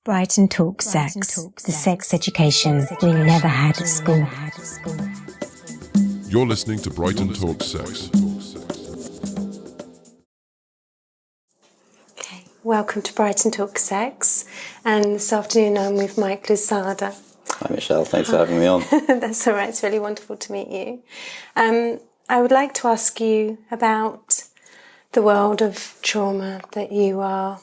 Brighton Talk Sex, the sex education we never had at school. You're listening to Brighton Talk Sex. Okay, welcome to Brighton Talk Sex, and this afternoon I'm with Mike Lousada. Hi Michelle, thanks for having me on. That's all right, it's really wonderful to meet you. I would like to ask you about the world of trauma that you are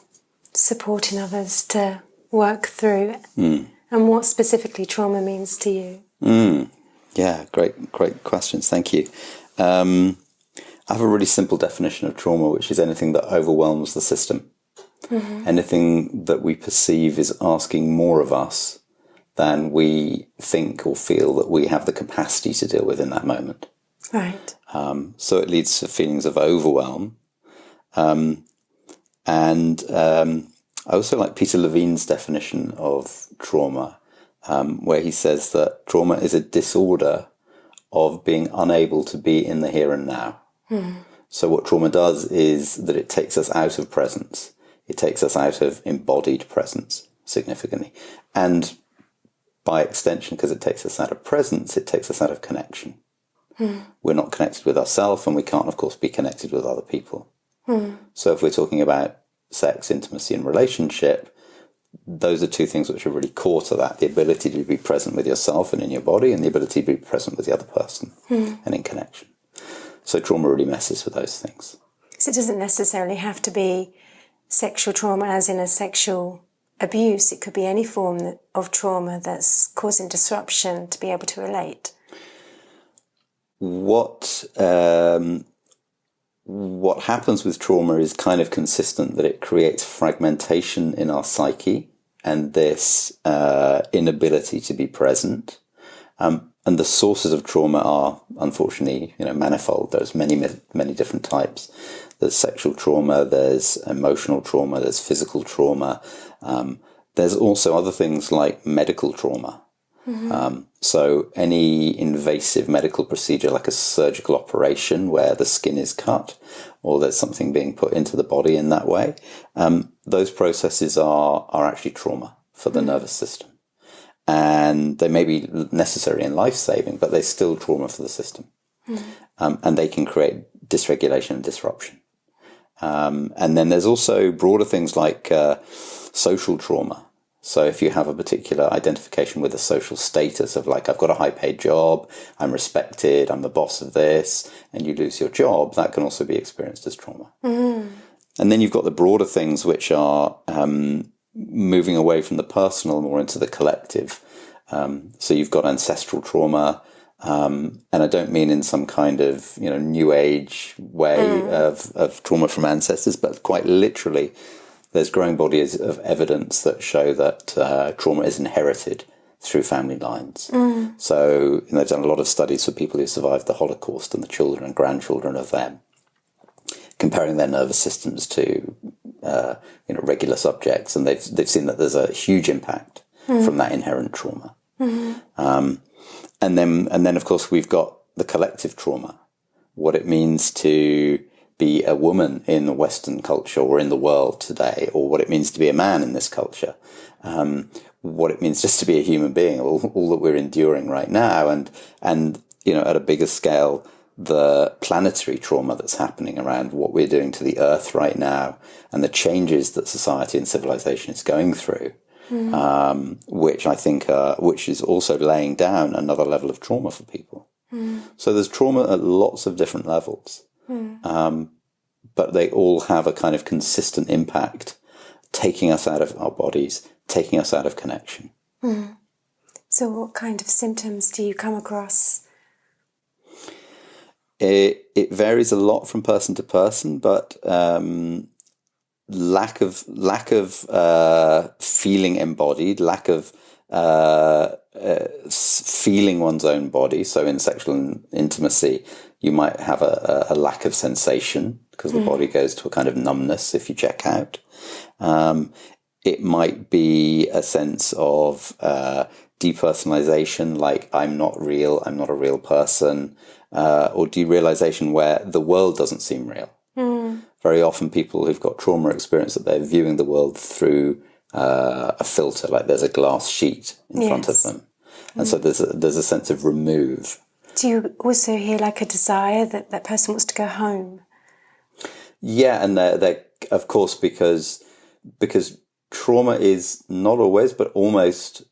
supporting others to work through, and what specifically trauma means to you. Yeah, great questions, thank you. I have a really simple definition of trauma, which is anything that overwhelms the system. Mm-hmm. Anything that we perceive is asking more of us than we think or feel that we have the capacity to deal with in that moment. Right. So it leads to feelings of overwhelm. I also like Peter Levine's definition of trauma, where he says that trauma is a disorder of being unable to be in the here and now. So what trauma does is that it takes us out of presence. It takes us out of embodied presence significantly. And by extension, because it takes us out of presence, it takes us out of connection. We're not connected with ourselves, and we can't, of course, be connected with other people. So if we're talking about sex, intimacy, and relationship, those are two things which are really core to that: the ability to be present with yourself and in your body, and the ability to be present with the other person and in connection. So trauma really messes with those things. So it doesn't necessarily have to be sexual trauma as in a sexual abuse. It could be any form of trauma that's causing disruption to be able to relate. What happens with trauma is kind of consistent, that it creates fragmentation in our psyche and this inability to be present. And the sources of trauma are, unfortunately, manifold. There's many different types. There's sexual trauma, there's emotional trauma, there's physical trauma. There's also other things like medical trauma. So any invasive medical procedure, like a surgical operation where the skin is cut or there's something being put into the body in that way, those processes are actually trauma for the nervous system. And they may be necessary and life-saving, but they're still trauma for the system. And they can create dysregulation and disruption. And then there's also broader things like social trauma. So if you have a particular identification with a social status of, like, I've got a high-paid job, I'm respected, I'm the boss of this, and you lose your job, that can also be experienced as trauma. And then you've got the broader things which are moving away from the personal more into the collective. So you've got ancestral trauma, and I don't mean in some kind of new age way of trauma from ancestors, but quite literally. There's growing bodies of evidence that show that trauma is inherited through family lines. So they've done a lot of studies for people who survived the Holocaust and the children and grandchildren of them, comparing their nervous systems to regular subjects, and they've seen that there's a huge impact from that inherent trauma. And then of course we've got the collective trauma, what it means to be a woman in the Western culture or in the world today, or what it means to be a man in this culture, what it means just to be a human being, all that we're enduring right now, and at a bigger scale, the planetary trauma that's happening around what we're doing to the earth right now, and the changes that society and civilization is going through, which I think which is also laying down another level of trauma for people. So there's trauma at lots of different levels. But they all have a kind of consistent impact, taking us out of our bodies, taking us out of connection. So what kind of symptoms do you come across? It varies a lot from person to person, but lack of feeling embodied, lack of feeling one's own body. So in sexual intimacy, you might have a lack of sensation because the body goes to a kind of numbness if you check out. It might be a sense of depersonalization, like I'm not real, I'm not a real person, or derealization where the world doesn't seem real. Very often people who've got trauma experience that they're viewing the world through a filter, like there's a glass sheet in front of them. And so there's a sense of remove. Do you also hear like a desire that that person wants to go home? Yeah, and they're of course, because trauma is not always, but almost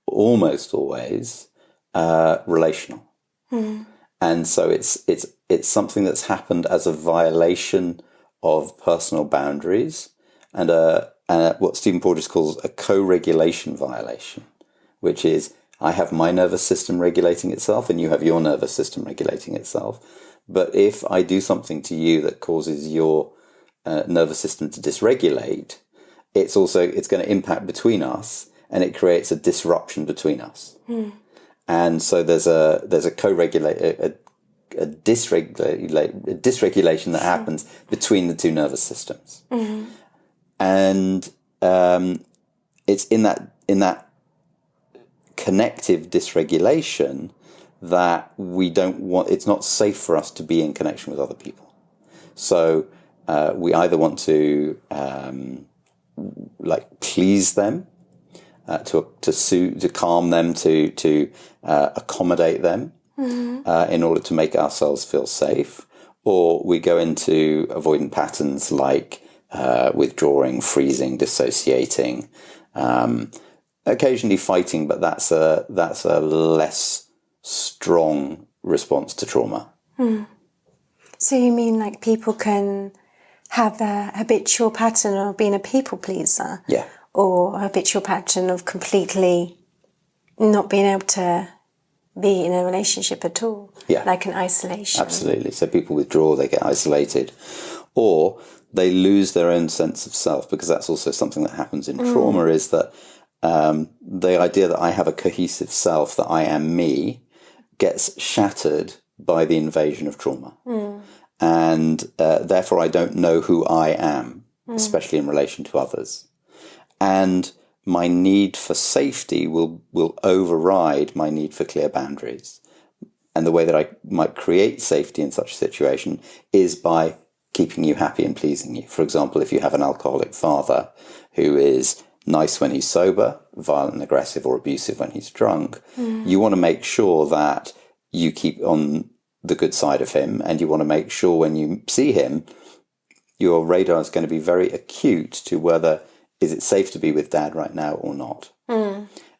always relational. And so it's something that's happened as a violation of personal boundaries and what Stephen Porges calls a co-regulation violation, which is I have my nervous system regulating itself and you have your nervous system regulating itself. But if I do something to you that causes your nervous system to dysregulate, it's going to impact between us, and it creates a disruption between us. And so there's a dysregulation that happens between the two nervous systems. And it's in that connective dysregulation that we don't want. It's not safe for us to be in connection with other people. So we either want to please them, to calm them, to accommodate them, in order to make ourselves feel safe, or we go into avoidant patterns like withdrawing, freezing, dissociating, occasionally fighting, but that's a less strong response to trauma. So you mean like people can have a habitual pattern of being a people pleaser? Yeah. Or a habitual pattern of completely not being able to be in a relationship at all? Yeah. Like an isolation? Absolutely. So people withdraw, they get isolated, or they lose their own sense of self, because that's also something that happens in trauma, is that the idea that I have a cohesive self, that I am me, gets shattered by the invasion of trauma. And therefore I don't know who I am, especially in relation to others. And my need for safety will override my need for clear boundaries. And the way that I might create safety in such a situation is by keeping you happy and pleasing you. For example, if you have an alcoholic father who is nice when he's sober, violent and aggressive or abusive when he's drunk, you want to make sure that you keep on the good side of him, and you want to make sure when you see him, your radar is going to be very acute to whether is it safe to be with dad right now or not.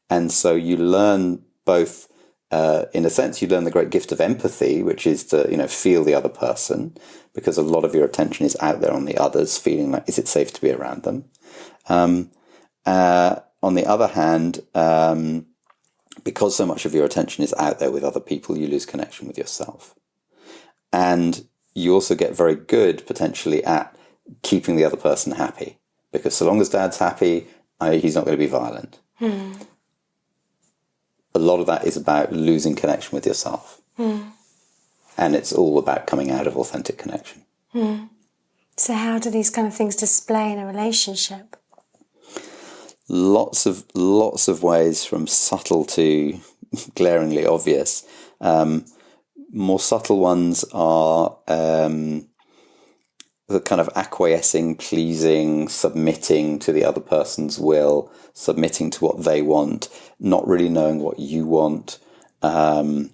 And so you learn both, in a sense, you learn the great gift of empathy, which is to, feel the other person, because a lot of your attention is out there on the others, feeling like, is it safe to be around them? On the other hand, because so much of your attention is out there with other people, you lose connection with yourself. And you also get very good, potentially, at keeping the other person happy. Because so long as dad's happy, he's not going to be violent. A lot of that is about losing connection with yourself. And it's all about coming out of authentic connection. So how do these kind of things display in a relationship? Lots of ways, from subtle to glaringly obvious. More subtle ones are the kind of acquiescing, pleasing, submitting to the other person's will, submitting to what they want, not really knowing what you want. Other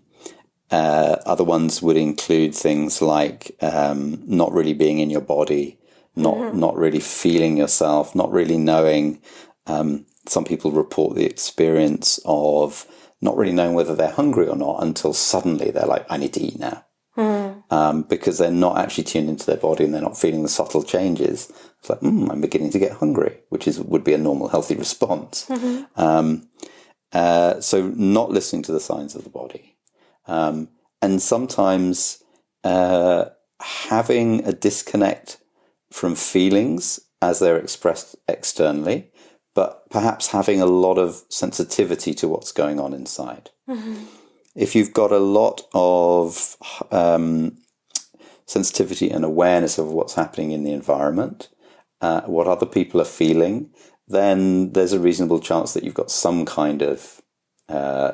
ones would include things like not really being in your body, not really feeling yourself, not really knowing. Some people report the experience of not really knowing whether they're hungry or not until suddenly they're like, I need to eat now. Because they're not actually tuned into their body and they're not feeling the subtle changes. It's like, I'm beginning to get hungry, which would be a normal, healthy response. So not listening to the signs of the body. And sometimes having a disconnect from feelings as they're expressed externally, but perhaps having a lot of sensitivity to what's going on inside. If you've got a lot of sensitivity and awareness of what's happening in the environment, what other people are feeling, then there's a reasonable chance that you've got some kind of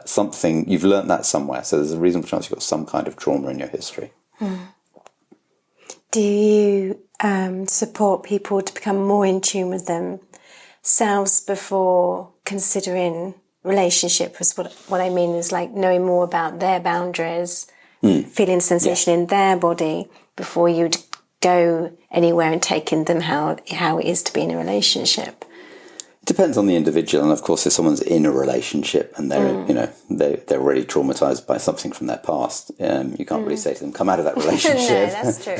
something, you've learnt that somewhere. So there's a reasonable chance you've got some kind of trauma in your history. Do you support people to become more in tune with selves before considering relationship. Was what I mean is like knowing more about their boundaries, feeling sensation in their body before you'd go anywhere and taking them how it is to be in a relationship. It depends on the individual, and of course, if someone's in a relationship and they're they're already traumatized by something from their past, you can't really say to them, "Come out of that relationship." No, that's true.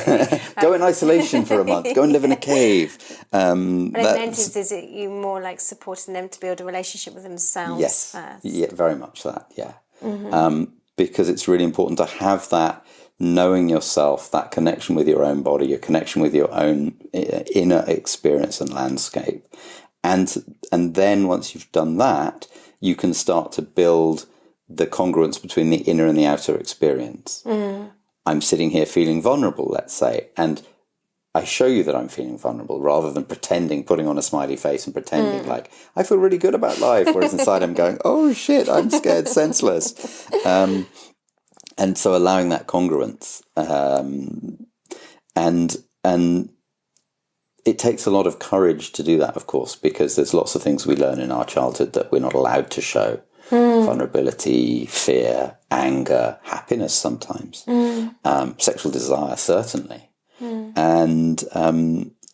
Go in isolation for a month. Go and live in a cave. What I meant is it you more like supporting them to build a relationship with themselves first? Yeah, very much that. Yeah, because it's really important to have that knowing yourself, that connection with your own body, your connection with your own inner experience and landscape. And then once you've done that, you can start to build the congruence between the inner and the outer experience. I'm sitting here feeling vulnerable, let's say, and I show you that I'm feeling vulnerable rather than putting on a smiley face and pretending like I feel really good about life, whereas inside I'm going, oh shit, I'm scared senseless. And so allowing that congruence, and it takes a lot of courage to do that, of course, because there's lots of things we learn in our childhood that we're not allowed to show. Vulnerability, fear, anger, happiness sometimes, sexual desire, certainly. And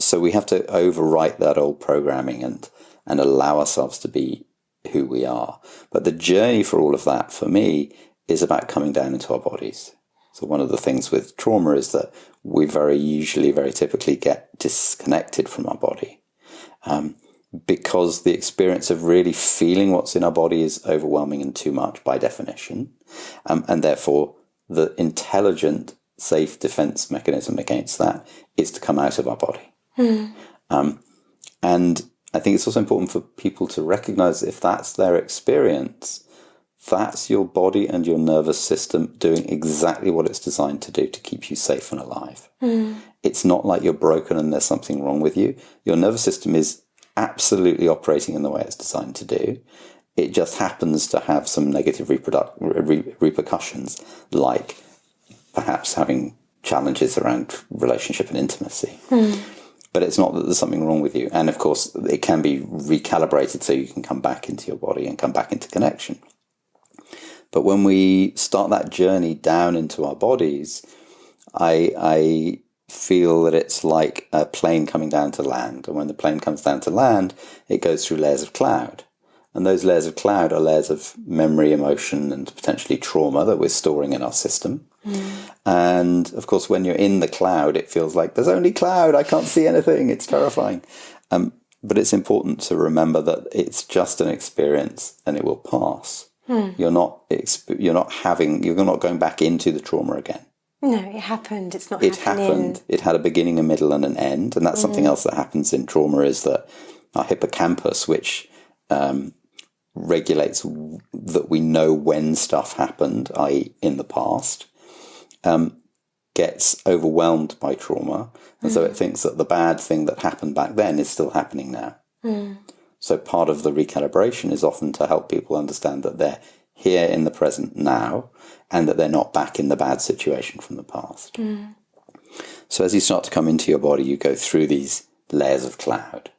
so we have to overwrite that old programming and allow ourselves to be who we are. But the journey for all of that, for me, is about coming down into our bodies. So one of the things with trauma is that we very typically get disconnected from our body, because the experience of really feeling what's in our body is overwhelming and too much by definition. And therefore, the intelligent, safe defense mechanism against that is to come out of our body. And I think it's also important for people to recognize if that's their experience, that's your body and your nervous system doing exactly what it's designed to do to keep you safe and alive. It's not like you're broken and there's something wrong with you. Your nervous system is absolutely operating in the way it's designed to do. It just happens to have some negative repercussions, like perhaps having challenges around relationship and intimacy. But it's not that there's something wrong with you. And of course, it can be recalibrated so you can come back into your body and come back into connection. But when we start that journey down into our bodies, I feel that it's like a plane coming down to land. And when the plane comes down to land, it goes through layers of cloud. And those layers of cloud are layers of memory, emotion, and potentially trauma that we're storing in our system. And of course, when you're in the cloud, it feels like there's only cloud. I can't see anything. It's terrifying. But it's important to remember that it's just an experience and it will pass. You're not going back into the trauma again. No, it happened. It's not It happening. happened. It had a beginning, a middle, and an end. And that's something else that happens in trauma, is that our hippocampus, which regulates that we know when stuff happened, i.e. in the past, gets overwhelmed by trauma. And so it thinks that the bad thing that happened back then is still happening now. So part of the recalibration is often to help people understand that they're here in the present now and that they're not back in the bad situation from the past. So as you start to come into your body, you go through these layers of cloud.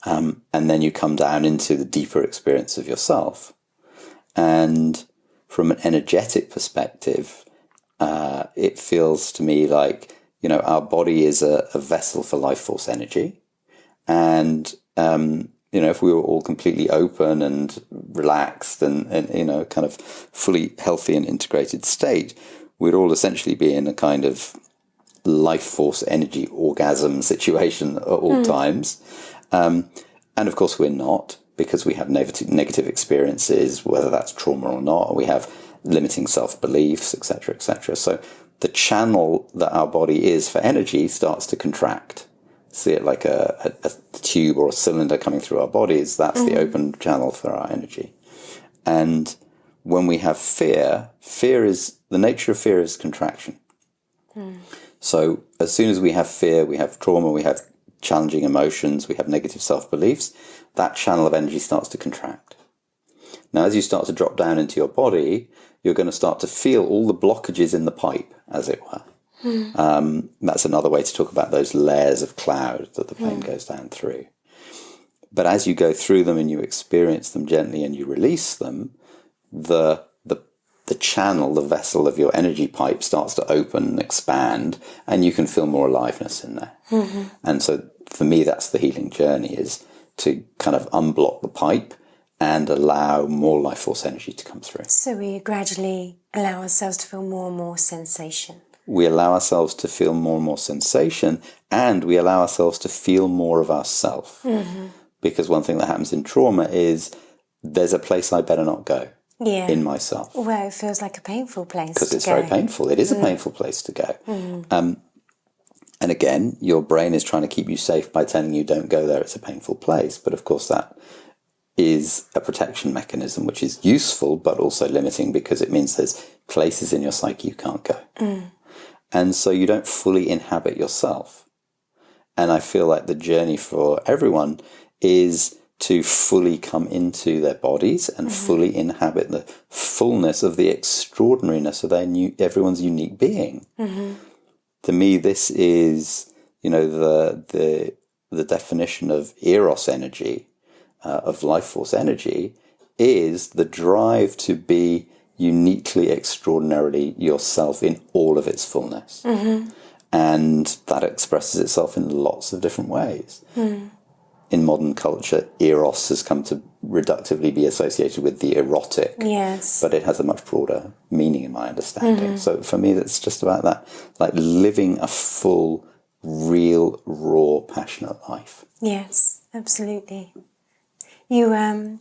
And then you come down into the deeper experience of yourself. And from an energetic perspective, it feels to me like, our body is a vessel for life force energy. And, if we were all completely open and relaxed and kind of fully healthy and integrated state, we'd all essentially be in a kind of life force energy orgasm situation at all times. And of course we're not, because we have negative experiences, whether that's trauma or not. We have limiting self-beliefs, etc., etc. So the channel that our body is for energy starts to contract. See it like a tube or a cylinder coming through our bodies. That's the open channel for our energy. And when we have fear is, the nature of fear is contraction. So as soon as we have fear, we have trauma, we have challenging emotions, we have negative self-beliefs, that channel of energy starts to contract. Now, as you start to drop down into your body, you're going to start to feel all the blockages in the pipe, as it were. That's another way to talk about those layers of cloud that the plane goes down through. But as you go through them and you experience them gently and you release them, the channel, the vessel of your energy pipe starts to open and expand, and you can feel more aliveness in there. Mm-hmm. And so for me, that's the healing journey, is to kind of unblock the pipe and allow more life force energy to come through. So we gradually allow ourselves to feel more and more sensation. We allow ourselves to feel more and more sensation, and we allow ourselves to feel more of ourself. Mm-hmm. Because one thing that happens in trauma is there's a place I better not go in myself. Well, it feels like a painful place to go. Because it's very painful. It is a painful place to go. Mm. And again, your brain is trying to keep you safe by telling you don't go there, it's a painful place. But of course that is a protection mechanism, which is useful but also limiting, because it means there's places in your psyche you can't go. Mm. And so you don't fully inhabit yourself. And I feel like the journey for everyone is to fully come into their bodies and fully inhabit the fullness of the extraordinariness of everyone's unique being. Mm-hmm. To me, this is, the definition of eros energy, of life force energy, is the drive to be uniquely, extraordinarily yourself in all of its fullness. Mm-hmm. And that expresses itself in lots of different ways. Mm. In modern culture, eros has come to reductively be associated with the erotic. Yes. But it has a much broader meaning in my understanding. Mm-hmm. So for me, that's just about that, like living a full, real, raw, passionate life. Yes, absolutely. You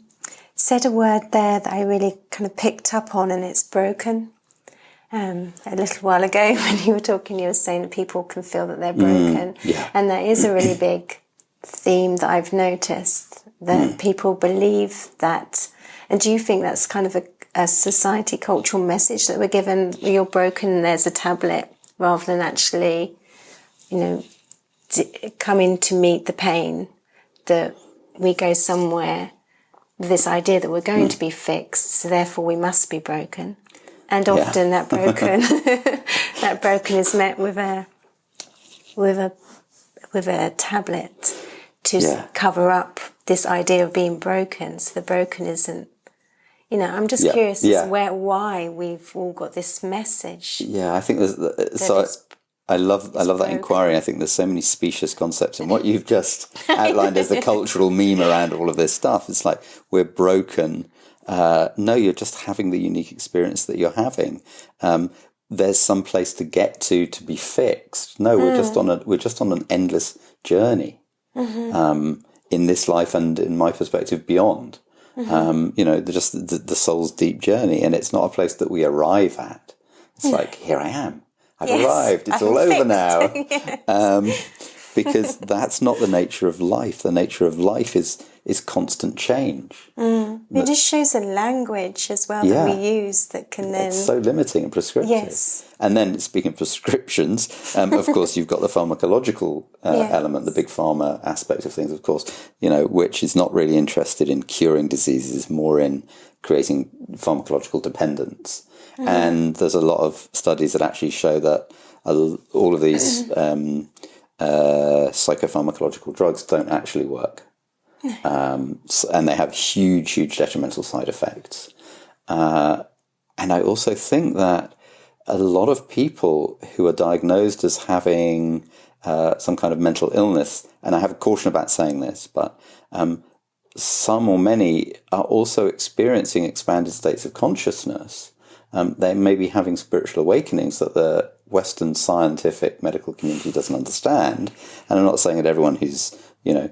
said a word there that I really kind of picked up on, and it's broken. A little while ago when you were talking, you were saying that people can feel that they're broken. Yeah. And that is a really big theme that I've noticed, that people believe that. And do you think that's kind of a society cultural message that we're given? You're broken and there's a tablet, rather than actually, coming to meet the pain, that we go somewhere with this idea that we're going to be fixed, so therefore we must be broken. And often that broken is met with a tablet to cover up this idea of being broken. So the broken isn't, I'm just curious as to why we've all got this message. Yeah, I think I love that inquiry. I think there's so many specious concepts in what you've just outlined as the cultural meme around all of this stuff. It's like, we're broken. No, you're just having the unique experience that you're having. There's some place to get to be fixed. No, we're just on an endless journey. Mm-hmm. In this life and, in my perspective, beyond. Mm-hmm. Just the soul's deep journey, and it's not a place that we arrive at. It's like, here I am. I've arrived. It's all over now. Yes. Because that's not the nature of life. The nature of life is constant change. It just shows a language as well that we use that can then... It's so limiting and prescriptive. Yes. And then, speaking of prescriptions, of course, you've got the pharmacological element, the big pharma aspect of things, of course, which is not really interested in curing diseases, more in creating pharmacological dependence. Mm-hmm. And there's a lot of studies that actually show that all of these psychopharmacological drugs don't actually work. And they have huge, huge detrimental side effects. And I also think that a lot of people who are diagnosed as having some kind of mental illness, and I have a caution about saying this, but some or many are also experiencing expanded states of consciousness. They may be having spiritual awakenings that the Western scientific medical community doesn't understand. And I'm not saying that everyone who's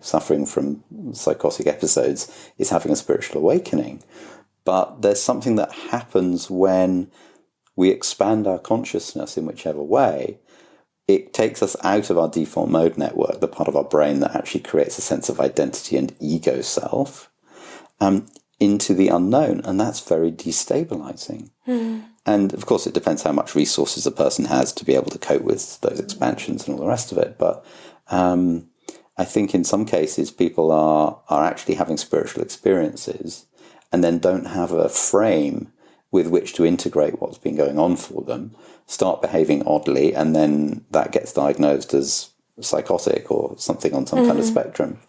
suffering from psychotic episodes is having a spiritual awakening. But there's something that happens when we expand our consciousness in whichever way. It takes us out of our default mode network, the part of our brain that actually creates a sense of identity and ego self, into the unknown. And that's very destabilizing. Mm. And of course, it depends how much resources a person has to be able to cope with those expansions and all the rest of it. But I think in some cases, people are actually having spiritual experiences and then don't have a frame with which to integrate what's been going on for them, start behaving oddly, and then that gets diagnosed as psychotic or something on some kind of spectrum.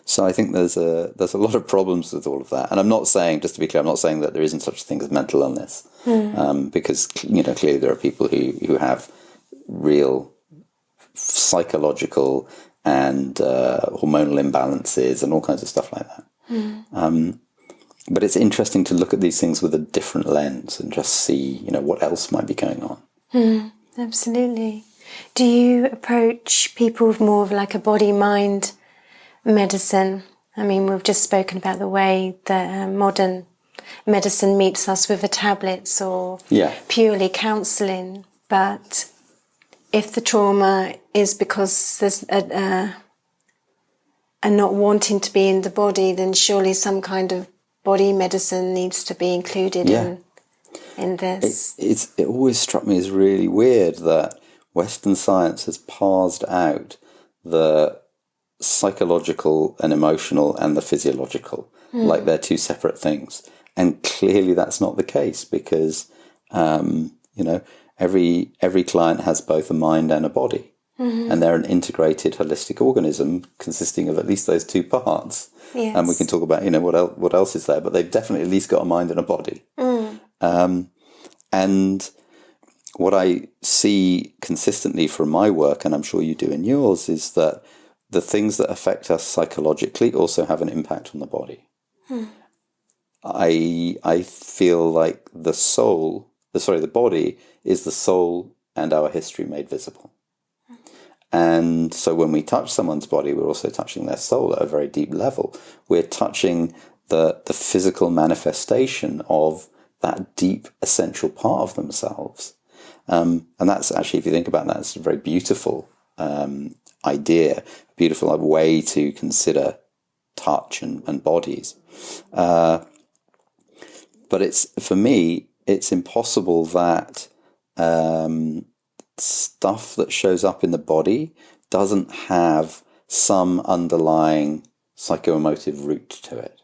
So I think there's a lot of problems with all of that. And I'm not saying, just to be clear, I'm not saying that there isn't such a thing as mental illness, because clearly there are people who have real psychological and hormonal imbalances and all kinds of stuff like that. But it's interesting to look at these things with a different lens and just see, what else might be going on. Absolutely. Do you approach people with more of like a body-mind medicine? I mean, we've just spoken about the way that modern medicine meets us with the tablets or purely counselling. But if the trauma is because there's a not wanting to be in the body, then surely some kind of body medicine needs to be included in this. It always struck me as really weird that Western science has parsed out the psychological and emotional and the physiological, like they're two separate things. And clearly that's not the case, because, every client has both a mind and a body. And they're an integrated holistic organism consisting of at least those two parts. Yes. And we can talk about, what else is there, but they've definitely at least got a mind and a body. And what I see consistently from my work, and I'm sure you do in yours, is that the things that affect us psychologically also have an impact on the body. I feel like the body is the soul and our history made visible. And so when we touch someone's body, we're also touching their soul at a very deep level. We're touching the physical manifestation of that deep, essential part of themselves. And that's actually, if you think about that, it's a very beautiful idea, beautiful way to consider touch and bodies. But for me, it's impossible that stuff that shows up in the body doesn't have some underlying psychoemotive root to it.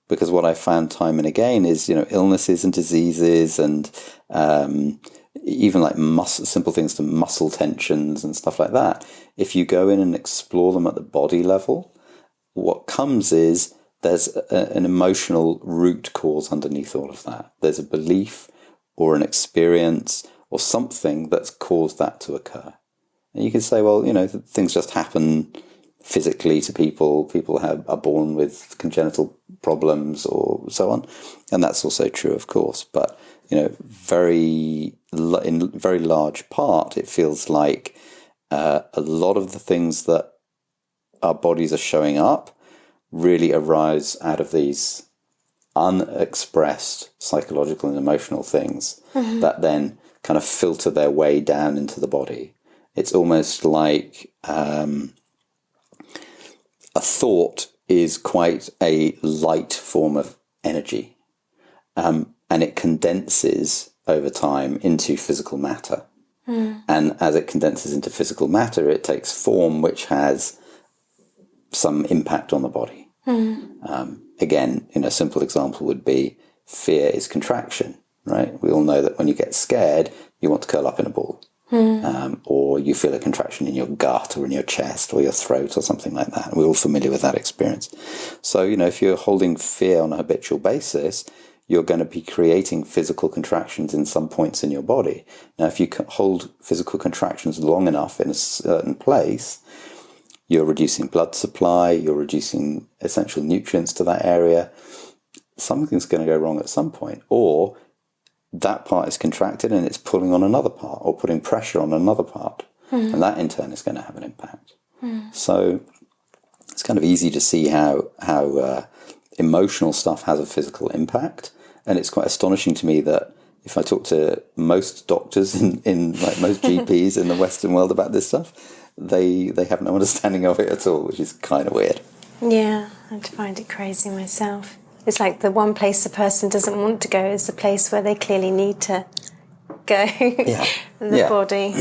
Because what I found time and again is, illnesses and diseases and even like simple things to muscle tensions and stuff like that. If you go in and explore them at the body level, what comes is there's an emotional root cause underneath all of that. There's a belief or an experience or something that's caused that to occur. And you can say, well, things just happen physically to people. People are born with congenital problems or so on. And that's also true, of course. But, in very large part, it feels like a lot of the things that our bodies are showing up really arise out of these unexpressed psychological and emotional things that then kind of filter their way down into the body. It's almost like a thought is quite a light form of energy, and it condenses over time into physical matter. And as it condenses into physical matter, it takes form which has some impact on the body. Again, a simple example would be fear is contraction, right? We all know that when you get scared, you want to curl up in a ball. Or you feel a contraction in your gut or in your chest or your throat or something like that. We're all familiar with that experience. So, if you're holding fear on a habitual basis, you're going to be creating physical contractions in some points in your body. Now, if you hold physical contractions long enough in a certain place, you're reducing blood supply, you're reducing essential nutrients to that area. Something's going to go wrong at some point. Or that part is contracted and it's pulling on another part or putting pressure on another part. And that in turn is going to have an impact. So it's kind of easy to see how emotional stuff has a physical impact. And it's quite astonishing to me that if I talk to most doctors in like most GPs in the Western world about this stuff, they have no understanding of it at all, which is kind of weird. Yeah, I find it crazy myself. It's like the one place a person doesn't want to go is the place where they clearly need to go. The body.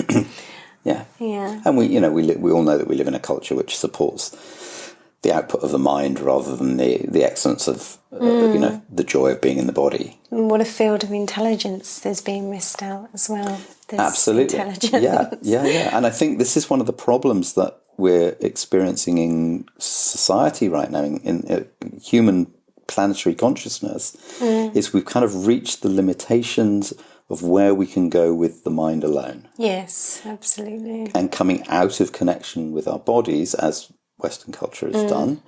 Yeah. Yeah. And we all know that we live in a culture which supports the output of the mind rather than the excellence of the joy of being in the body. And what a field of intelligence is being missed out as well. Absolutely. Intelligence. Yeah. And I think this is one of the problems that we're experiencing in society right now, in human planetary consciousness, is we've kind of reached the limitations of where we can go with the mind alone. Yes, absolutely. And coming out of connection with our bodies, as Western culture has done,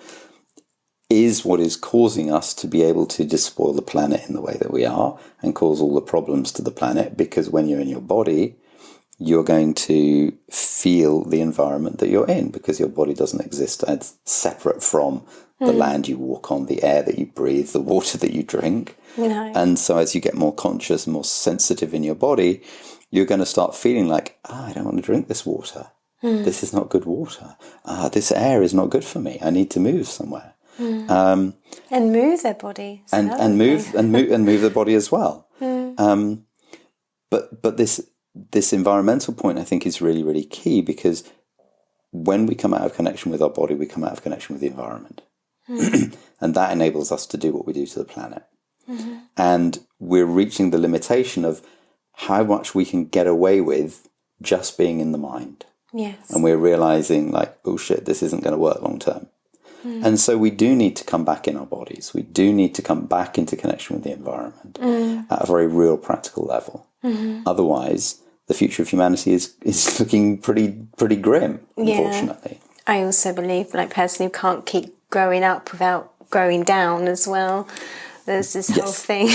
is what is causing us to be able to despoil the planet in the way that we are and cause all the problems to the planet, because when you're in your body, you're going to feel the environment that you're in, because your body doesn't exist as separate from the land you walk on, the air that you breathe, the water that you drink. No. And so as you get more conscious and more sensitive in your body, you're going to start feeling like, I don't want to drink this water. This is not good water. This air is not good for me. I need to move somewhere. And move their body. And move their body as well. But this environmental point, I think, is really, really key, because when we come out of connection with our body, we come out of connection with the environment. And that enables us to do what we do to the planet. And we're reaching the limitation of how much we can get away with just being in the mind. Yes. And we're realizing, like, oh shit, this isn't going to work long term. And so we do need to come back in our bodies. We do need to come back into connection with the environment at a very real practical level. Otherwise, the future of humanity is looking pretty grim, unfortunately. I also believe, like, personally, you can't keep growing up without growing down as well. There's this whole thing.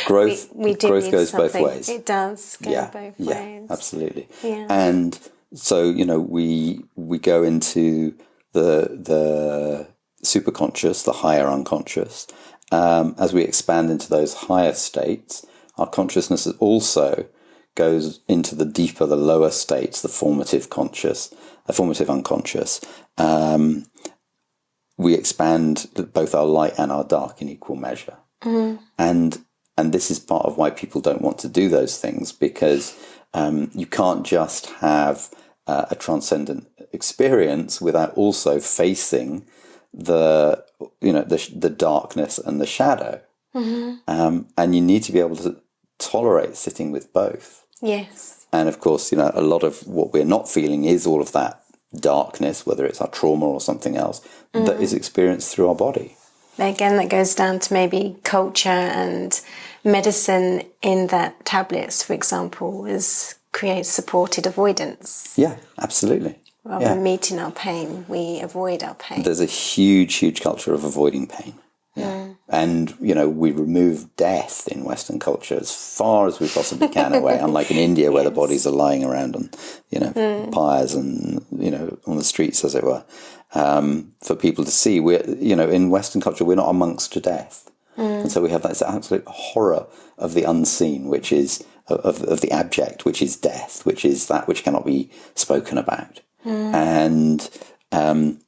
Growth, we do growth need goes something. both ways. It does go both ways. Yeah, absolutely. Yeah. And so, we go into the superconscious, the higher unconscious. As we expand into those higher states, our consciousness also goes into the deeper, the lower states, the formative unconscious. We expand both our light and our dark in equal measure. And this is part of why people don't want to do those things, because you can't just have a transcendent experience without also facing the darkness and the shadow. And you need to be able to tolerate sitting with both. Yes. And of course, a lot of what we're not feeling is all of that darkness, whether it's our trauma or something else, that is experienced through our body. Again, that goes down to maybe culture and medicine, in that tablets, for example, creates supported avoidance. Yeah, absolutely. Rather than meeting our pain, we avoid our pain. There's a huge culture of avoiding pain. And, we remove death in Western culture as far as we possibly can away, unlike in India where the bodies are lying around on, pyres and, on the streets, as it were, for people to see. We're, in Western culture, we're not amongst death. And so we have that absolute horror of the unseen, which is, of the abject, which is death, which is that which cannot be spoken about. And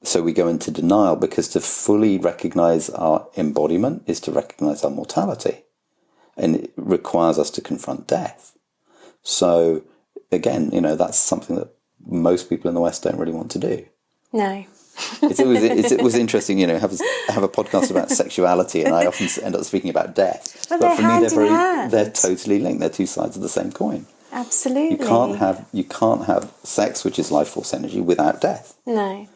so we go into denial, because to fully recognize our embodiment is to recognize our mortality, and it requires us to confront death. So again, that's something that most people in the West don't really want to do. No. It was interesting, have a podcast about sexuality, and I often end up speaking about death. But for me, they're totally linked. They're two sides of the same coin. Absolutely. You can't have sex, which is life force energy, without death. No.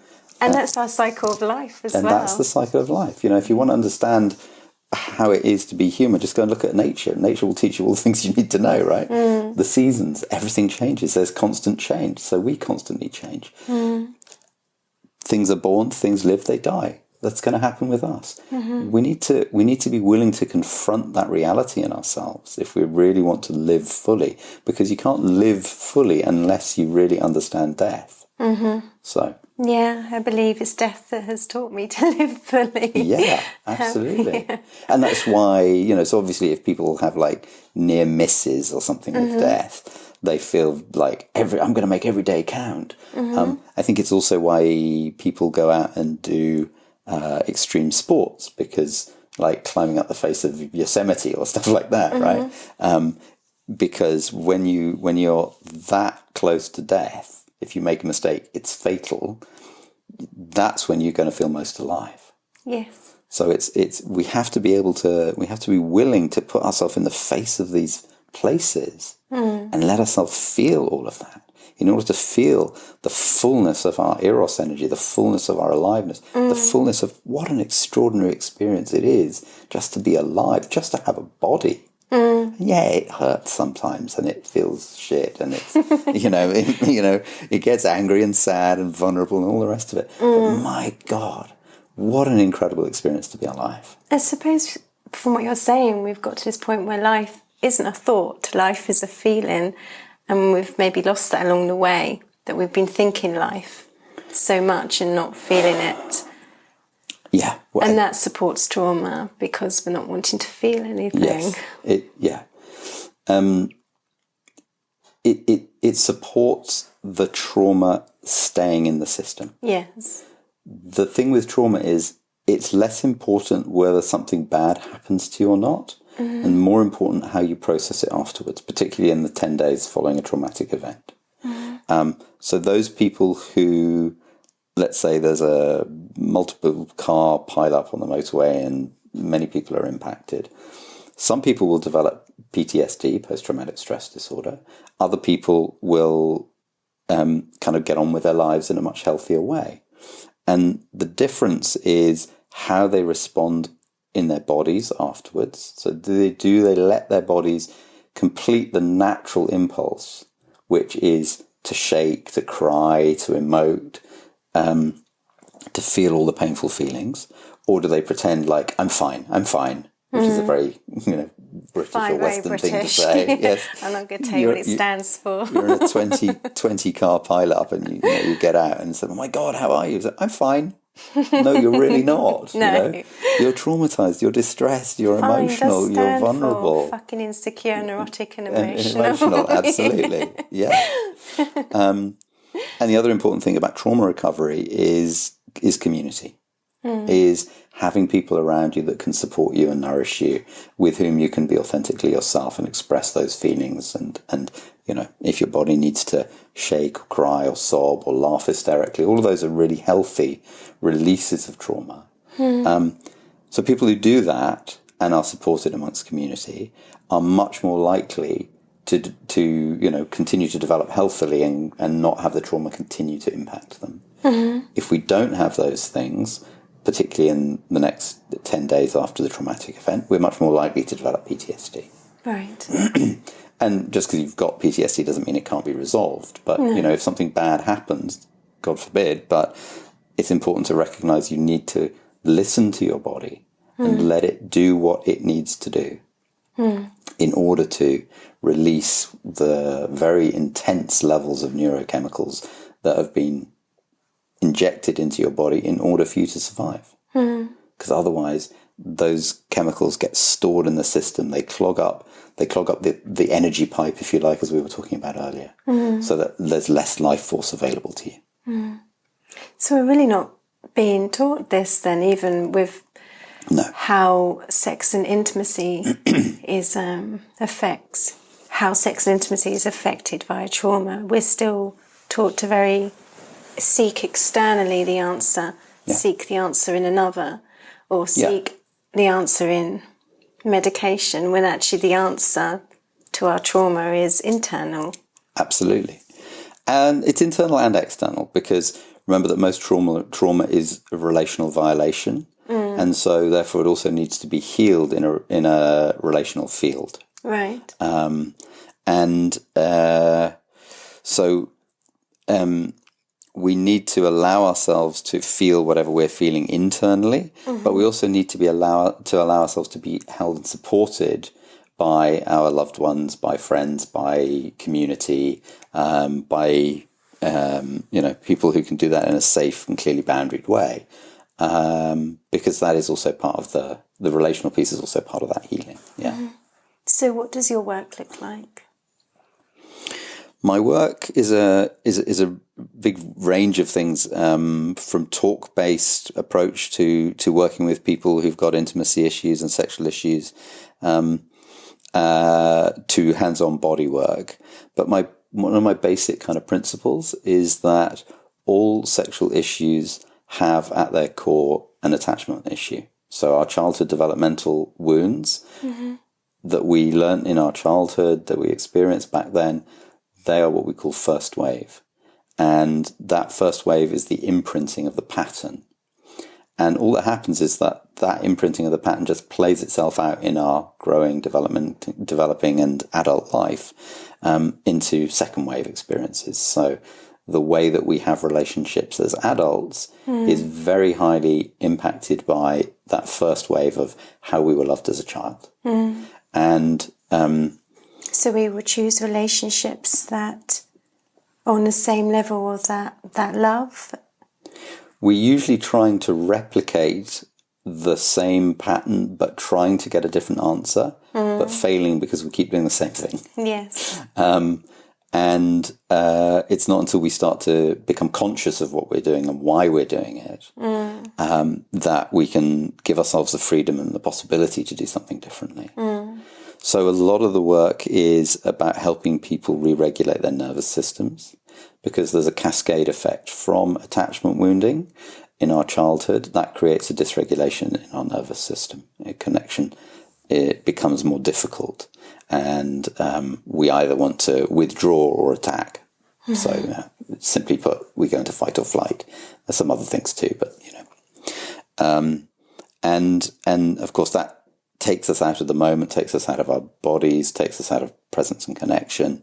And that's our cycle of life as well. And that's the cycle of life. If you want to understand how it is to be human, just go and look at nature. Nature will teach you all the things you need to know, right? The seasons, everything changes. There's constant change. So we constantly change. Things are born, things live, they die. That's going to happen with us. We need to be willing to confront that reality in ourselves if we really want to live fully, because you can't live fully unless you really understand death. So yeah, I believe it's death that has taught me to live fully. Yeah, absolutely. And that's why, so obviously if people have like near misses or something with death, they feel like I'm going to make every day count. I think it's also why people go out and do extreme sports, because like climbing up the face of Yosemite or stuff like that, right? Because when you're that close to death, if you make a mistake, it's fatal. That's when you're going to feel most alive. Yes. So we have to be willing to put ourselves in the face of these places and let ourselves feel all of that in order to feel the fullness of our eros energy, the fullness of our aliveness, the fullness of what an extraordinary experience it is just to be alive, just to have a body. Yeah, it hurts sometimes and it feels shit and it's, it gets angry and sad and vulnerable and all the rest of it. But my God, what an incredible experience to be alive. I suppose from what you're saying, we've got to this point where life isn't a thought, life is a feeling, and we've maybe lost that along the way, that we've been thinking life so much and not feeling it. Yeah. Well, and that supports trauma because we're not wanting to feel anything. Yes. It supports the trauma staying in the system. Yes. The thing with trauma is it's less important whether something bad happens to you or not, and more important how you process it afterwards, particularly in the 10 days following a traumatic event. So those people who, let's say there's a multiple car pile up on the motorway and many people are impacted. Some people will develop PTSD, post-traumatic stress disorder. Other people will kind of get on with their lives in a much healthier way. And the difference is how they respond in their bodies afterwards. So do they let their bodies complete the natural impulse, which is to shake, to cry, to emote, to feel all the painful feelings? Or do they pretend like, I'm fine, which is a very, British or Western thing to say. Yes. I'm not going to tell you what it stands for. You're in a 20 car pile up and you get out and say, oh my God, how are you? Like, I'm fine. No, you're really not. No. You're traumatized, you're distressed, you're emotional, you're vulnerable. Fucking insecure, neurotic and emotional. Emotional, absolutely. Yeah. And the other important thing about trauma recovery is community. Is having people around you that can support you and nourish you, with whom you can be authentically yourself and express those feelings. And if your body needs to shake or cry or sob or laugh hysterically, all of those are really healthy releases of trauma. So people who do that and are supported amongst community are much more likely to continue to develop healthily and not have the trauma continue to impact them. If we don't have those things, particularly in the next 10 days after the traumatic event, we're much more likely to develop PTSD. Right. And just because you've got PTSD doesn't mean it can't be resolved. But, if something bad happens, God forbid, but it's important to recognize you need to listen to your body and let it do what it needs to do in order to release the very intense levels of neurochemicals that have been injected into your body in order for you to survive. Because otherwise those chemicals get stored in the system. They clog up the energy pipe, if you like, as we were talking about earlier, so that there's less life force available to you. So we're really not being taught this then, even with how sex and intimacy is affects how sex and intimacy is affected by trauma. We're still taught to seek externally the answer, seek the answer in another, or seek the answer in medication, when actually the answer to our trauma is internal. Absolutely. And it's internal and external, because remember that most trauma is a relational violation, and so therefore it also needs to be healed in a relational field. Right. We need to allow ourselves to feel whatever we're feeling internally, but we also need to allow ourselves to be held and supported by our loved ones, by friends, by community, by people who can do that in a safe and clearly boundaried way, because that is also part of the relational piece is also part of that healing. Yeah. So, what does your work look like? My work is a big range of things, from talk-based approach to working with people who've got intimacy issues and sexual issues, to hands-on body work. But one of my basic kind of principles is that all sexual issues have at their core an attachment issue. So our childhood developmental wounds that we learnt in our childhood, that we experienced back then, they are what we call first wave. And that first wave is the imprinting of the pattern. And all that happens is that imprinting of the pattern just plays itself out in our growing, developing and adult life into second wave experiences. So the way that we have relationships as adults is very highly impacted by that first wave of how we were loved as a child. And so we would choose relationships that are on the same level of that love. We're usually trying to replicate the same pattern, but trying to get a different answer, but failing because we keep doing the same thing. Yes. And it's not until we start to become conscious of what we're doing and why we're doing it that we can give ourselves the freedom and the possibility to do something differently. So a lot of the work is about helping people re-regulate their nervous systems, because there's a cascade effect from attachment wounding in our childhood that creates a dysregulation in our nervous system. Connection, it becomes more difficult, and we either want to withdraw or attack. So simply put, we go into fight or flight. There's some other things too, but and of course that takes us out of the moment, takes us out of our bodies, takes us out of presence and connection.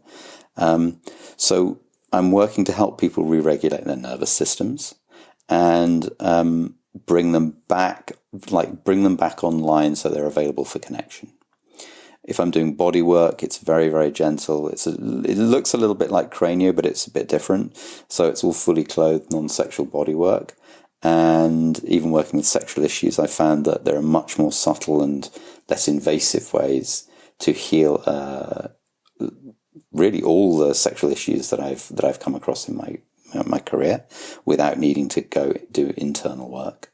So I'm working to help people re-regulate their nervous systems and bring them back online so they're available for connection. If I'm doing body work, it's very, very gentle. It looks a little bit like cranio, but it's a bit different. So it's all fully clothed, non-sexual body work. And even working with sexual issues, I found that there are much more subtle and less invasive ways to heal really all the sexual issues that I've come across in my career without needing to go do internal work.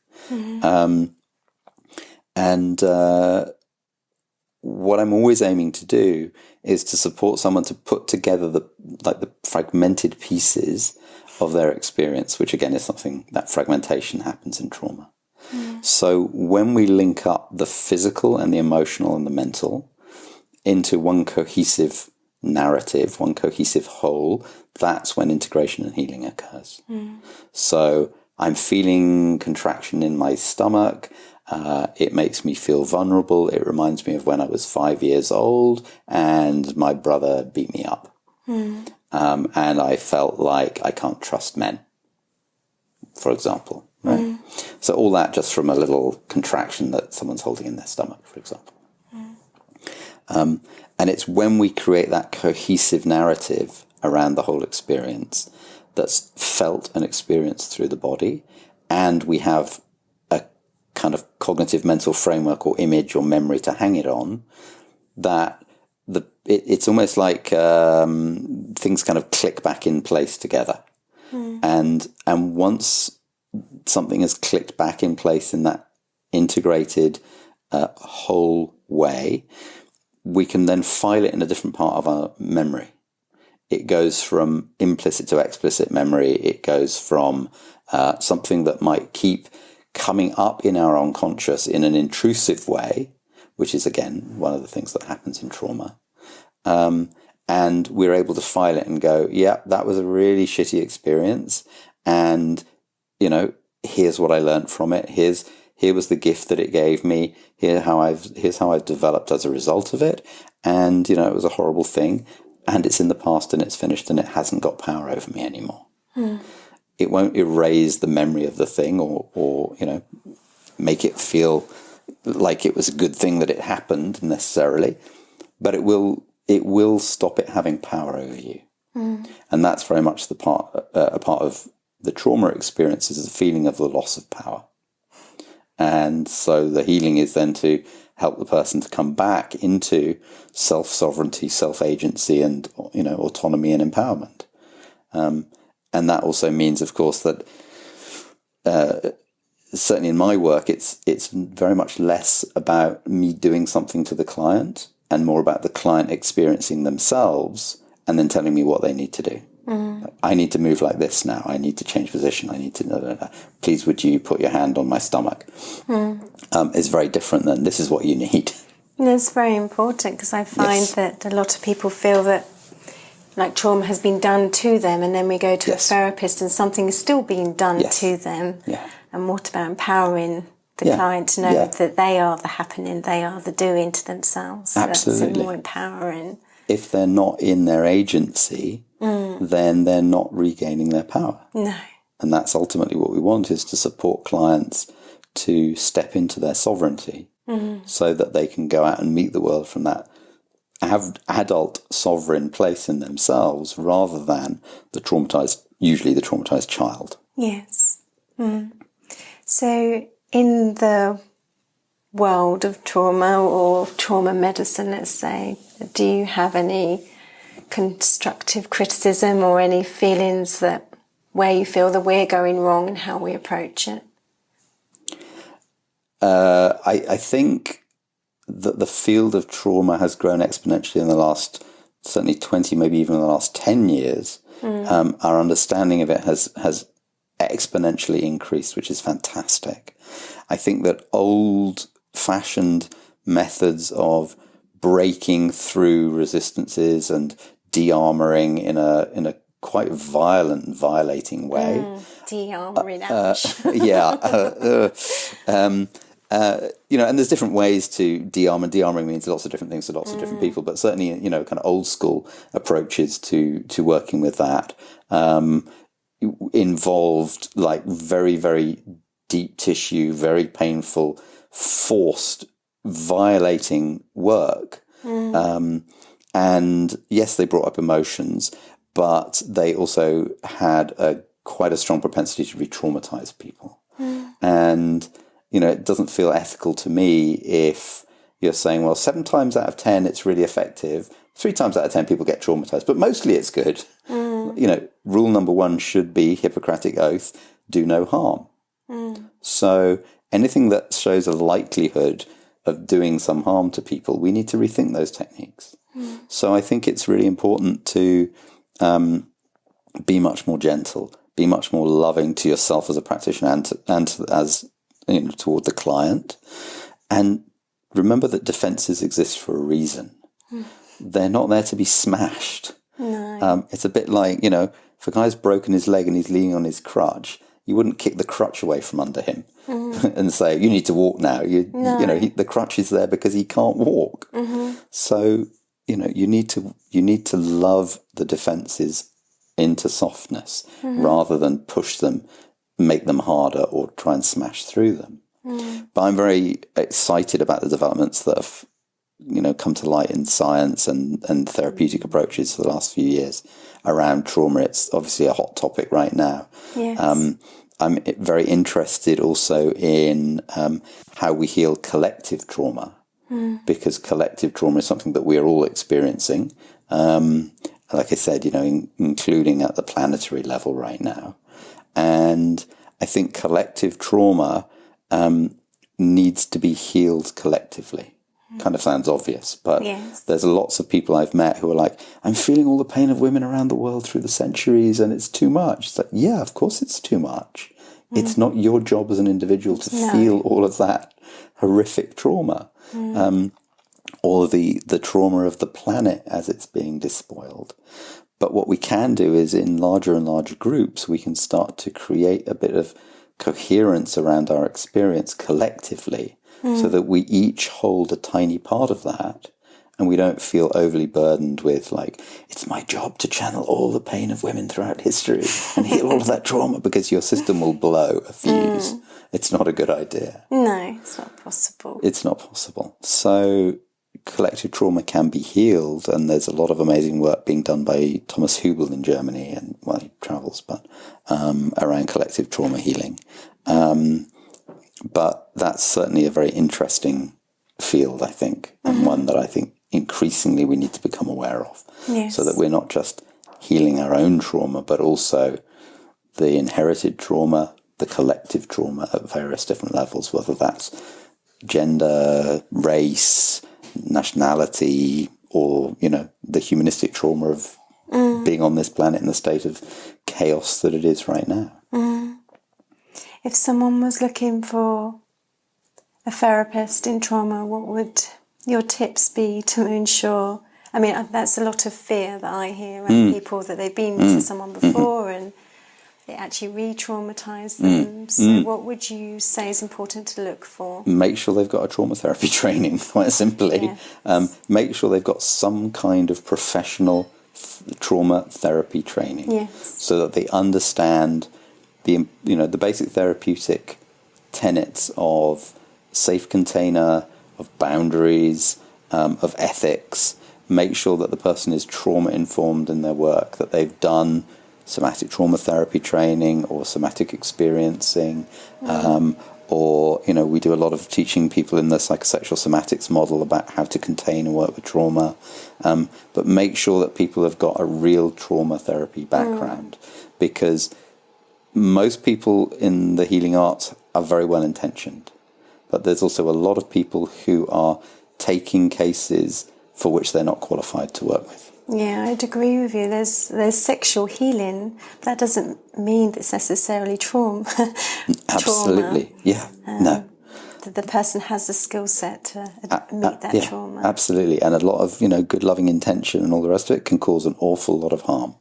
What I'm always aiming to do is to support someone to put together the fragmented pieces of their experience, which again is something that fragmentation happens in trauma. So when we link up the physical and the emotional and the mental into one cohesive narrative, one cohesive whole, that's when integration and healing occurs. So I'm feeling contraction in my stomach. It makes me feel vulnerable. It reminds me of when I was 5 years old and my brother beat me up. And I felt like I can't trust men, for example. Right? So all that just from a little contraction that someone's holding in their stomach, for example. And it's when we create that cohesive narrative around the whole experience that's felt and experienced through the body, and we have a kind of cognitive mental framework or image or memory to hang it on, that it's almost like things kind of click back in place together. And once something has clicked back in place in that integrated whole way, we can then file it in a different part of our memory. It goes from implicit to explicit memory. It goes from something that might keep coming up in our unconscious in an intrusive way, which is, again, one of the things that happens in trauma. And we're able to file it and go, yeah, that was a really shitty experience. And, here's what I learned from it. Here was the gift that it gave me. Here's how I've developed as a result of it. And, it was a horrible thing. And it's in the past and it's finished and it hasn't got power over me anymore. It won't erase the memory of the thing or make it feel like it was a good thing that it happened necessarily. But it will stop it having power over you. And that's very much a part of the trauma experience, is the feeling of the loss of power. And so the healing is then to help the person to come back into self-sovereignty, self-agency, and autonomy and empowerment. And that also means, of course, that certainly in my work, it's very much less about me doing something to the client and more about the client experiencing themselves and then telling me what they need to do. I need to move like this now. I need to change position. I need to, please would you put your hand on my stomach? It's very different than this is what you need. It's very important, because I find that a lot of people feel that like trauma has been done to them, and then we go to a therapist and something is still being done to them. Yeah. And what about empowering the client to know that they are the happening, they are the doing to themselves? So Absolutely. that's more empowering. If they're not in their agency, then they're not regaining their power. No. And that's ultimately what we want, is to support clients to step into their sovereignty so that they can go out and meet the world from that adult sovereign place in themselves, rather than usually the traumatized child. Yes. So in the world of trauma, or trauma medicine, let's say, do you have any constructive criticism or any feelings that where you feel that we're going wrong and how we approach it? I think that the field of trauma has grown exponentially in the last, certainly 20, maybe even in the last 10 years. Our understanding of it has exponentially increased, which is fantastic. I think that old-fashioned methods of breaking through resistances and de-armoring in a quite violent and violating way. De-armoring, ouch. And there's different ways to de-arm, and de-armoring means lots of different things to lots of different people, but certainly, kind of old school approaches to working with that involved like very, very deep tissue, very painful, forced, violating work. And yes, they brought up emotions, but they also had quite a strong propensity to re-traumatize people. And it doesn't feel ethical to me if you're saying, well, 7 times out of 10, it's really effective. 3 times out of 10, people get traumatized, but mostly it's good. Rule number 1 should be Hippocratic Oath, do no harm. So anything that shows a likelihood of doing some harm to people, we need to rethink those techniques. So I think it's really important to be much more gentle, be much more loving to yourself as a practitioner toward the client. And remember that defenses exist for a reason. They're not there to be smashed. No. It's a bit like, if a guy's broken his leg and he's leaning on his crutch, you wouldn't kick the crutch away from under him and say, you need to walk now. The crutch is there because he can't walk. So, you need to love the defenses into softness rather than push them, make them harder, or try and smash through them. But I'm very excited about the developments that have come to light in science and therapeutic approaches for the last few years around trauma. It's obviously a hot topic right now. Yes. I'm very interested also in how we heal collective trauma, because collective trauma is something that we are all experiencing. Like I said, including at the planetary level right now. And I think collective trauma needs to be healed collectively. Kind of sounds obvious, but there's lots of people I've met who are like, I'm feeling all the pain of women around the world through the centuries and it's too much. It's like, yeah, of course it's too much. It's not your job as an individual to feel all of that horrific trauma. Or the trauma of the planet as it's being despoiled. But what we can do is, in larger and larger groups, we can start to create a bit of coherence around our experience collectively, so that we each hold a tiny part of that, and we don't feel overly burdened with, like, it's my job to channel all the pain of women throughout history and heal all of that trauma, because your system will blow a fuse. It's not a good idea. No, it's not possible. It's not possible. So collective trauma can be healed, and there's a lot of amazing work being done by Thomas Hübl in Germany, and, well, he travels, but around collective trauma healing. But that's certainly a very interesting field, I think, and one that I think increasingly we need to become aware of, so that we're not just healing our own trauma, but also the inherited trauma, the collective trauma at various different levels, whether that's gender, race, nationality, or, the humanistic trauma of being on this planet in the state of chaos that it is right now. If someone was looking for a therapist in trauma, what would your tips be to ensure I mean, that's a lot of fear that I hear around people, that they've been to someone before and it actually re-traumatised them. So what would you say is important to look for? Make sure they've got a trauma therapy training, quite simply. Yes. Make sure they've got some kind of professional trauma therapy training, Yes. so that they understand the basic therapeutic tenets of safe container, of boundaries, of ethics. Make sure that the person is trauma informed in their work, that they've done somatic trauma therapy training or somatic experiencing, or we do a lot of teaching people in the psychosexual somatics model about how to contain and work with trauma, but make sure that people have got a real trauma therapy background, because most people in the healing arts are very well intentioned, but there's also a lot of people who are taking cases for which they're not qualified to work with. Yeah, I'd agree with you. There's sexual healing. That doesn't mean it's necessarily trauma. Absolutely, yeah. No. The person has the skill set to meet that trauma. Absolutely, and a lot of good, loving intention and all the rest of it can cause an awful lot of harm.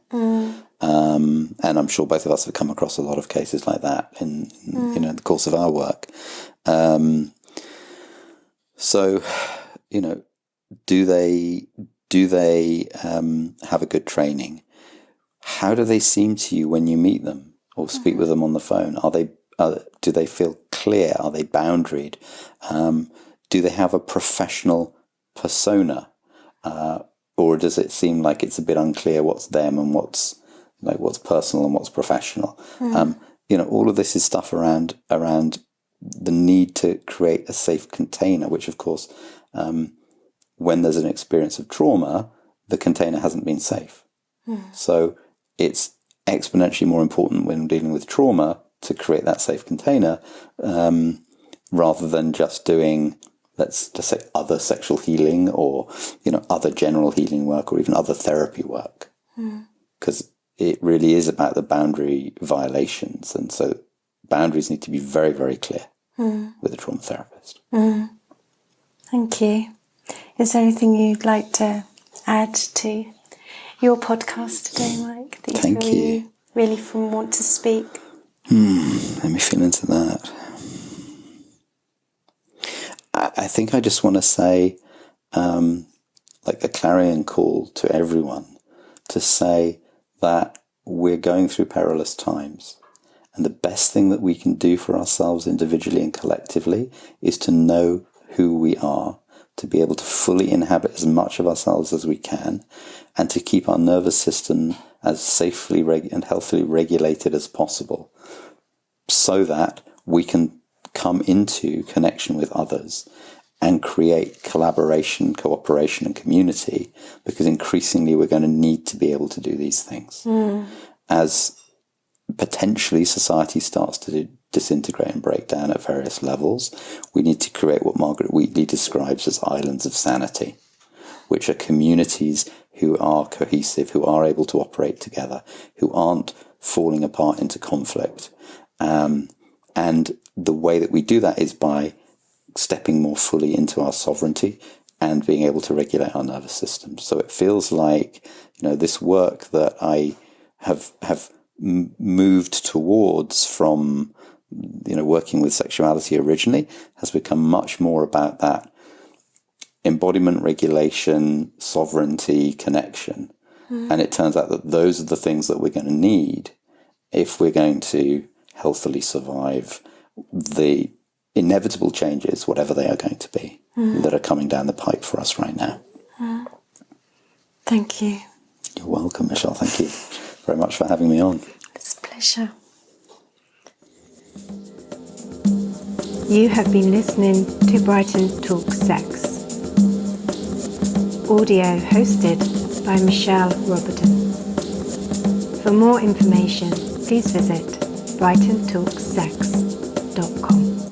And I'm sure both of us have come across a lot of cases like that in the course of our work. So, do they have a good training? How do they seem to you when you meet them or speak with them on the phone? Do they feel clear? Are they boundaried? Do they have a professional persona, or does it seem like it's a bit unclear what's them and what's personal and what's professional? All of this is stuff around the need to create a safe container, which of course, when there's an experience of trauma, the container hasn't been safe. So it's exponentially more important when dealing with trauma to create that safe container, rather than just doing, let's just say, other sexual healing or, other general healing work or even other therapy work. Because it really is about the boundary violations. And so boundaries need to be very, very clear with a trauma therapist. Thank you. Is there anything you'd like to add to your podcast today, Mike, that Thank you. Really want to speak? Let me feel into that. I think I just want to say, like a clarion call to everyone, to say that we're going through perilous times. And the best thing that we can do for ourselves individually and collectively is to know who we are, to be able to fully inhabit as much of ourselves as we can, and to keep our nervous system as safely and healthily regulated as possible, so that we can come into connection with others and create collaboration, cooperation, and community, because increasingly we're going to need to be able to do these things. As potentially society starts to disintegrate and break down at various levels, we need to create what Margaret Wheatley describes as islands of sanity, which are communities who are cohesive, who are able to operate together, who aren't falling apart into conflict. And the way that we do that is by stepping more fully into our sovereignty and being able to regulate our nervous system. So it feels like, this work that I have moved towards from, working with sexuality originally, has become much more about that embodiment, regulation, sovereignty, connection. And it turns out that those are the things that we're going to need if we're going to healthily survive the inevitable changes, whatever they are going to be, that are coming down the pipe for us right now. Thank you. You're welcome, Michelle. Thank you very much for having me on. It's a pleasure. You have been listening to Brighton Talk Sex. Audio hosted by Michelle Roberton. For more information, please visit brightontalksex.com.